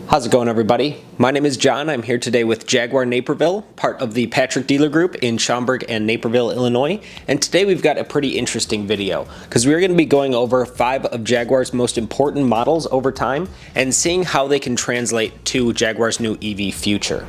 How's it going, everybody? My name is John. I'm here today with Jaguar Naperville, part of the Patrick Dealer Group in Schaumburg and Naperville, Illinois. And today we've got a pretty interesting video because we're going to be going over 5 of Jaguar's most important models over time and seeing how they can translate to Jaguar's new EV future.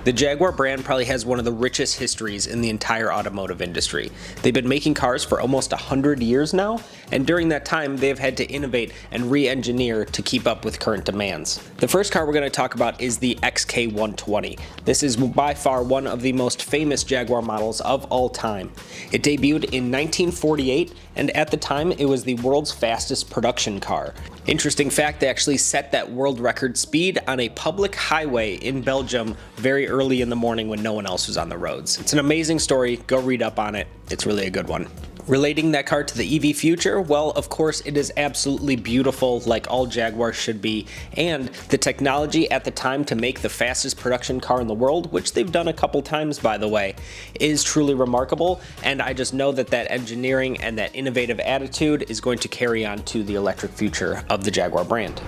The Jaguar brand probably has one of the richest histories in the entire automotive industry. They've been making cars for almost 100 years now, and during that time they've had to innovate and re-engineer to keep up with current demands. The first car we're going to talk about is the XK120. This is by far one of the most famous Jaguar models of all time. It debuted in 1948, and at the time it was the world's fastest production car. Interesting fact, they actually set that world record speed on a public highway in Belgium very early in the morning when no one else was on the roads. It's an amazing story. Go read up on it. It's really a good one. Relating that car to the EV future, well, of course, it is absolutely beautiful, like all Jaguars should be, and the technology at the time to make the fastest production car in the world, which they've done a couple times, by the way, is truly remarkable, and I just know that that engineering and that innovative attitude is going to carry on to the electric future of the Jaguar brand.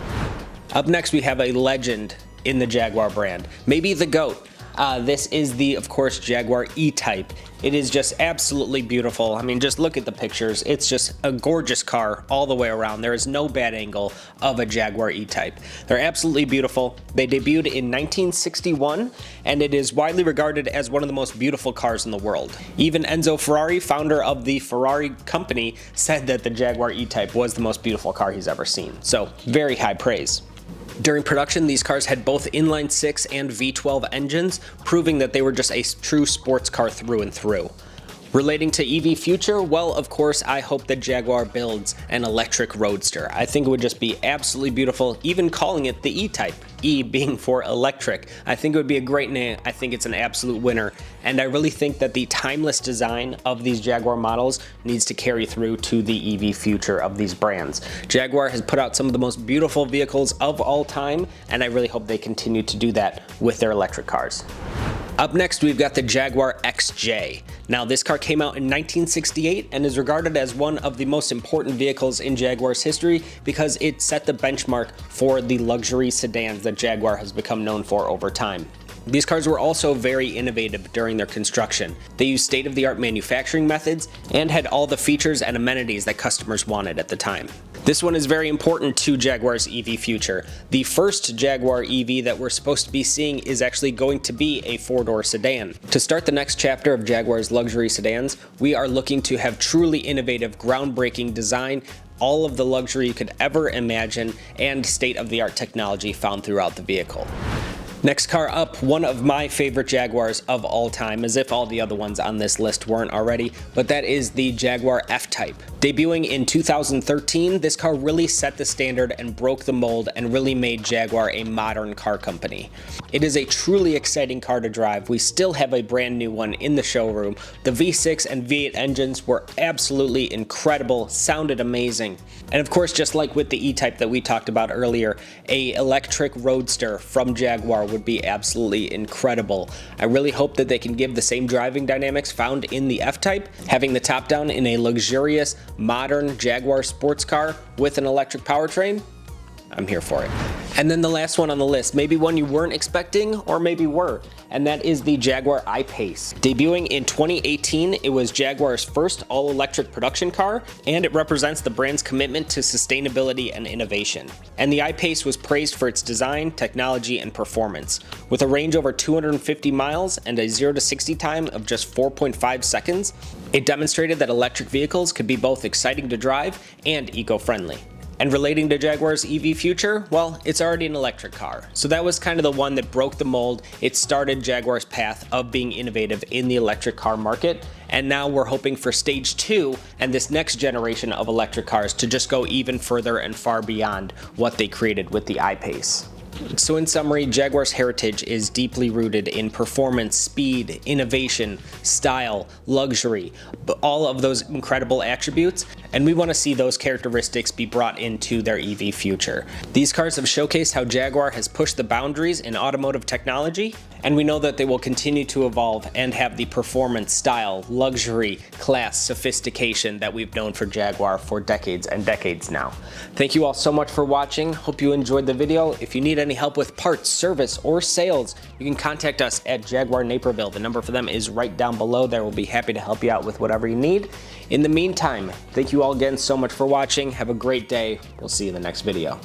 Up next, we have a legend in the Jaguar brand, maybe the GOAT. This is the, of course, Jaguar E-Type. It is just absolutely beautiful. I mean, just look at the pictures. It's just a gorgeous car all the way around. There is no bad angle of a Jaguar E-Type. They're absolutely beautiful. They debuted in 1961, and it is widely regarded as one of the most beautiful cars in the world. Even Enzo Ferrari, founder of the Ferrari company, said that the Jaguar E-Type was the most beautiful car he's ever seen. So, very high praise. During production, these cars had both inline-6 and V12 engines, proving that they were just a true sports car through and through. Relating to EV future, well, of course, I hope that Jaguar builds an electric roadster. I think it would just be absolutely beautiful, even calling it the E-Type, E being for electric. I think it would be a great name. I think it's an absolute winner, and I really think that the timeless design of these Jaguar models needs to carry through to the EV future of these brands. Jaguar has put out some of the most beautiful vehicles of all time, and I really hope they continue to do that with their electric cars. Up next, we've got the Jaguar XJ. Now, this car came out in 1968 and is regarded as one of the most important vehicles in Jaguar's history because it set the benchmark for the luxury sedans that Jaguar has become known for over time. These cars were also very innovative during their construction. They used state-of-the-art manufacturing methods and had all the features and amenities that customers wanted at the time. This one is very important to Jaguar's EV future. The first Jaguar EV that we're supposed to be seeing is actually going to be a 4-door sedan. To start the next chapter of Jaguar's luxury sedans, we are looking to have truly innovative, groundbreaking design, all of the luxury you could ever imagine, and state-of-the-art technology found throughout the vehicle. Next car up, one of my favorite Jaguars of all time, as if all the other ones on this list weren't already, but that is the Jaguar F-Type. Debuting in 2013, this car really set the standard and broke the mold and really made Jaguar a modern car company. It is a truly exciting car to drive. We still have a brand new one in the showroom. The V6 and V8 engines were absolutely incredible, sounded amazing. And of course, just like with the E-Type that we talked about earlier, an electric roadster from Jaguar would be absolutely incredible. I really hope that they can give the same driving dynamics found in the F-Type, having the top down in a luxurious, modern Jaguar sports car with an electric powertrain. I'm here for it. And then the last one on the list, maybe one you weren't expecting or maybe were, and that is the Jaguar I-Pace. Debuting in 2018, it was Jaguar's first all-electric production car, and it represents the brand's commitment to sustainability and innovation. And the I-Pace was praised for its design, technology, and performance. With a range over 250 miles and a 0 to 60 time of just 4.5 seconds, it demonstrated that electric vehicles could be both exciting to drive and eco-friendly. And relating to Jaguar's EV future, well, it's already an electric car. So that was kind of the one that broke the mold. It started Jaguar's path of being innovative in the electric car market. And now we're hoping for stage 2 and this next generation of electric cars to just go even further and far beyond what they created with the I-Pace. So in summary, Jaguar's heritage is deeply rooted in performance, speed, innovation, style, luxury, all of those incredible attributes. and we want to see those characteristics be brought into their EV future. These cars have showcased how Jaguar has pushed the boundaries in automotive technology, and we know that they will continue to evolve and have the performance, style, luxury, class, sophistication that we've known for Jaguar for decades and decades now. Thank you all so much for watching. Hope you enjoyed the video. If you need any help with parts, service, or sales, you can contact us at Jaguar Naperville. The number for them is right down below there. We'll be happy to help you out with whatever you need. In the meantime, thank you all again so much for watching. Have a great day. We'll see you in the next video.